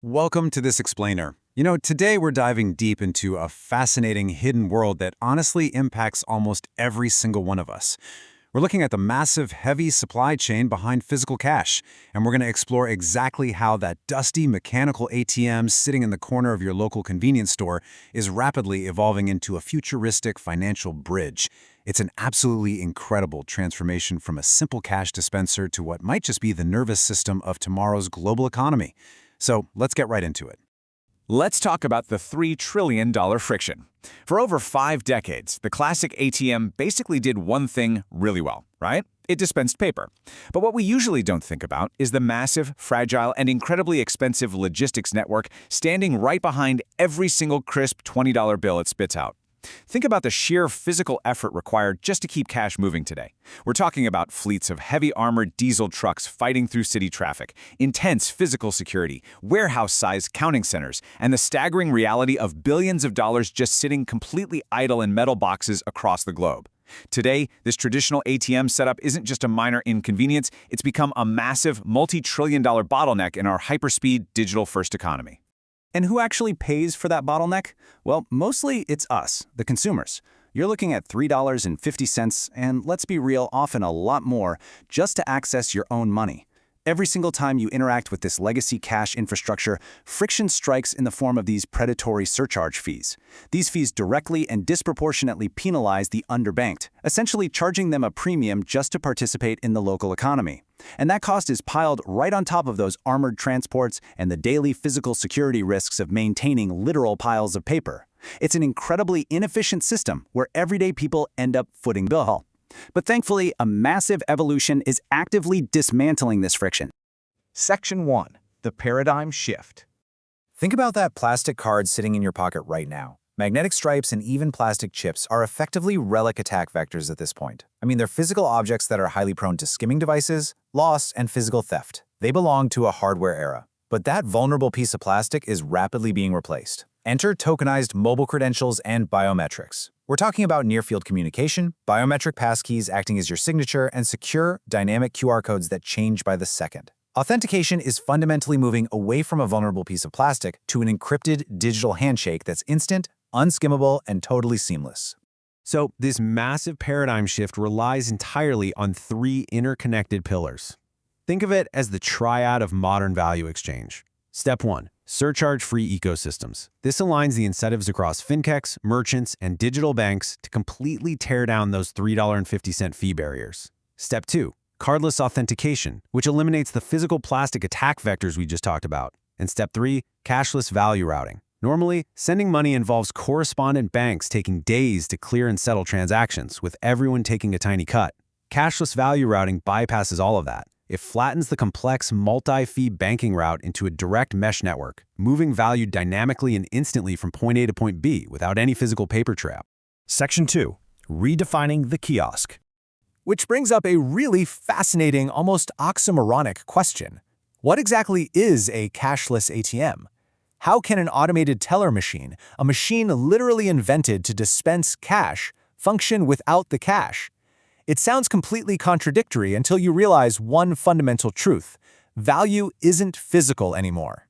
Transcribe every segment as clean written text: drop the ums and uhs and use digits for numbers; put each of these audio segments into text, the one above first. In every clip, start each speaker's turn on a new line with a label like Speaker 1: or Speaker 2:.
Speaker 1: Welcome to this explainer. Today we're diving deep into a fascinating hidden world that honestly impacts almost every single one of us. We're looking at the massive, heavy supply chain behind physical cash, and we're going to explore exactly how that dusty mechanical ATM sitting in the corner of your local convenience store is rapidly evolving into a futuristic financial bridge. It's an absolutely incredible transformation from a simple cash dispenser to what might just be the nervous system of tomorrow's global economy. So let's get right into it.
Speaker 2: Let's talk about the $3 trillion friction. For over 5 decades, the classic ATM basically did one thing really well, right? It dispensed paper. But what we usually don't think about is the massive, fragile, and incredibly expensive logistics network standing right behind every single crisp $20 bill it spits out. Think about the sheer physical effort required just to keep cash moving today. We're talking about fleets of heavy armored diesel trucks fighting through city traffic, intense physical security, warehouse-sized counting centers, and the staggering reality of billions of dollars just sitting completely idle in metal boxes across the globe. Today, this traditional ATM setup isn't just a minor inconvenience, it's become a massive, multi-trillion-dollar bottleneck in our hyperspeed, digital-first economy.
Speaker 3: And who actually pays for that bottleneck? Well, mostly it's us, the consumers. You're looking at $3.50, and let's be real, often a lot more, just to access your own money. Every single time you interact with this legacy cash infrastructure, friction strikes in the form of these predatory surcharge fees. These fees directly and disproportionately penalize the underbanked, essentially charging them a premium just to participate in the local economy. And that cost is piled right on top of those armored transports and the daily physical security risks of maintaining literal piles of paper. It's an incredibly inefficient system where everyday people end up footing the bill. But thankfully, a massive evolution is actively dismantling this friction.
Speaker 4: Section 1. The Paradigm Shift.
Speaker 5: Think about that plastic card sitting in your pocket right now. Magnetic stripes and even plastic chips are effectively relic attack vectors at this point. They're physical objects that are highly prone to skimming devices, loss, and physical theft. They belong to a hardware era. But that vulnerable piece of plastic is rapidly being replaced. Enter tokenized mobile credentials and biometrics. We're talking about near-field communication, biometric passkeys acting as your signature, and secure, dynamic QR codes that change by the second. Authentication is fundamentally moving away from a vulnerable piece of plastic to an encrypted digital handshake that's instant, unskimmable, and totally seamless.
Speaker 6: So this massive paradigm shift relies entirely on 3 interconnected pillars. Think of it as the triad of modern value exchange. Step 1. Surcharge-free ecosystems. This aligns the incentives across fintechs, merchants, and digital banks to completely tear down those $3.50 fee barriers. Step 2. Cardless authentication, which eliminates the physical plastic attack vectors we just talked about. And Step 3. Cashless value routing. Normally, sending money involves correspondent banks taking days to clear and settle transactions, with everyone taking a tiny cut. Cashless value routing bypasses all of that. It flattens the complex multi-fee banking route into a direct mesh network, moving value dynamically and instantly from point A to point B without any physical paper trail.
Speaker 4: Section 2. Redefining the kiosk. Which brings up a really fascinating, almost oxymoronic question. What exactly is a cashless ATM? How can an automated teller machine, a machine literally invented to dispense cash, function without the cash? It sounds completely contradictory until you realize one fundamental truth: value isn't physical anymore.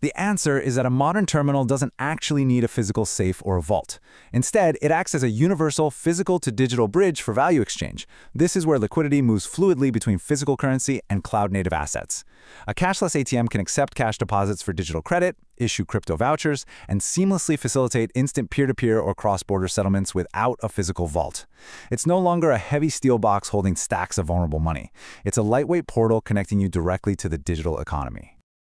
Speaker 3: The answer is that a modern terminal doesn't actually need a physical safe or a vault. Instead, it acts as a universal physical-to-digital bridge for value exchange. This is where liquidity moves fluidly between physical currency and cloud-native assets. A cashless ATM can accept cash deposits for digital credit, issue crypto vouchers, and seamlessly facilitate instant peer-to-peer or cross-border settlements without a physical vault. It's no longer a heavy steel box holding stacks of vulnerable money. It's a lightweight portal connecting you directly to the digital economy.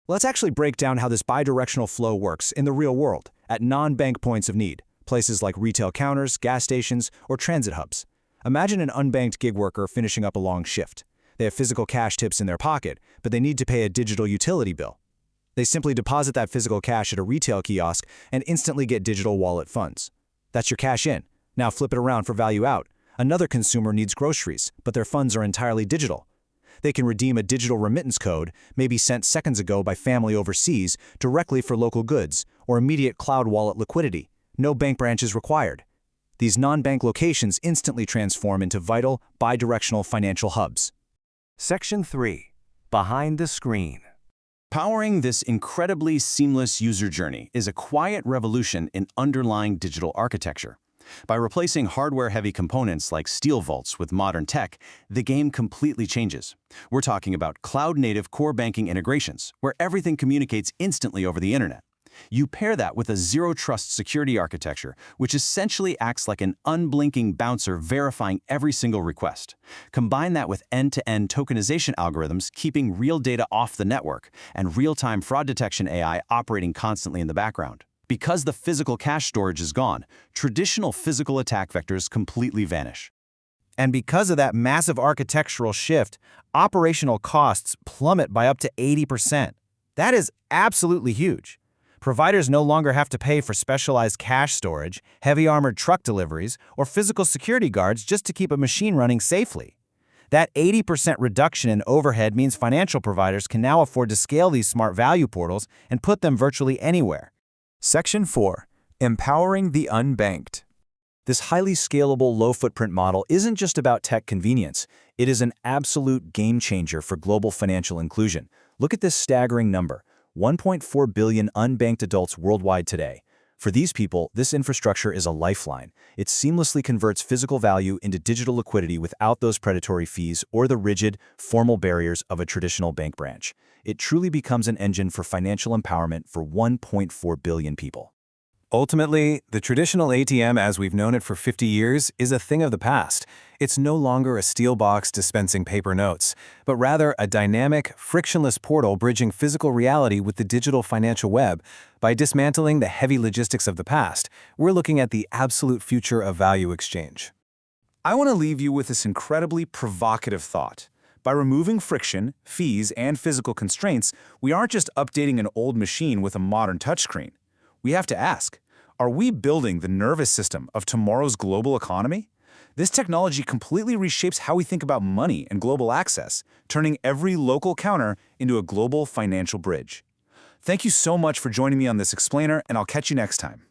Speaker 4: Let's actually break down how this bidirectional flow works in the real world, at non-bank points of need, places like retail counters, gas stations, or transit hubs. Imagine an unbanked gig worker finishing up a long shift. They have physical cash tips in their pocket, but they need to pay a digital utility bill. They simply deposit that physical cash at a retail kiosk and instantly get digital wallet funds. That's your cash in. Now flip it around for value out. Another consumer needs groceries, but their funds are entirely digital. They can redeem a digital remittance code, maybe sent seconds ago by family overseas, directly for local goods, or immediate cloud wallet liquidity. No bank branches required. These non-bank locations instantly transform into vital, bidirectional financial hubs.
Speaker 7: Section 3. Behind the screen.
Speaker 3: Powering this incredibly seamless user journey is a quiet revolution in underlying digital architecture. By replacing hardware-heavy components like steel vaults with modern tech, the game completely changes. We're talking about cloud-native core banking integrations, where everything communicates instantly over the internet. You pair that with a zero-trust security architecture, which essentially acts like an unblinking bouncer verifying every single request. Combine that with end-to-end tokenization algorithms keeping real data off the network, and real-time fraud detection AI operating constantly in the background. Because the physical cash storage is gone, traditional physical attack vectors completely vanish.
Speaker 4: And because of that massive architectural shift, operational costs plummet by up to 80%. That is absolutely huge. Providers no longer have to pay for specialized cash storage, heavy armored truck deliveries, or physical security guards just to keep a machine running safely. That 80% reduction in overhead means financial providers can now afford to scale these smart value portals and put them virtually anywhere.
Speaker 5: Section 4. Empowering the unbanked.
Speaker 3: This highly scalable, low-footprint model isn't just about tech convenience. It is an absolute game-changer for global financial inclusion. Look at this staggering number: 1.4 billion unbanked adults worldwide today. For these people, this infrastructure is a lifeline. It seamlessly converts physical value into digital liquidity without those predatory fees or the rigid, formal barriers of a traditional bank branch. It truly becomes an engine for financial empowerment for 1.4 billion people.
Speaker 1: Ultimately, the traditional ATM as we've known it for 50 years is a thing of the past. It's no longer a steel box dispensing paper notes, but rather a dynamic, frictionless portal bridging physical reality with the digital financial web. By dismantling the heavy logistics of the past, we're looking at the absolute future of value exchange.
Speaker 2: I want to leave you with this incredibly provocative thought. By removing friction, fees, and physical constraints, we aren't just updating an old machine with a modern touchscreen. We have to ask, are we building the nervous system of tomorrow's global economy? This technology completely reshapes how we think about money and global access, turning every local counter into a global financial bridge. Thank you so much for joining me on this explainer, and I'll catch you next time.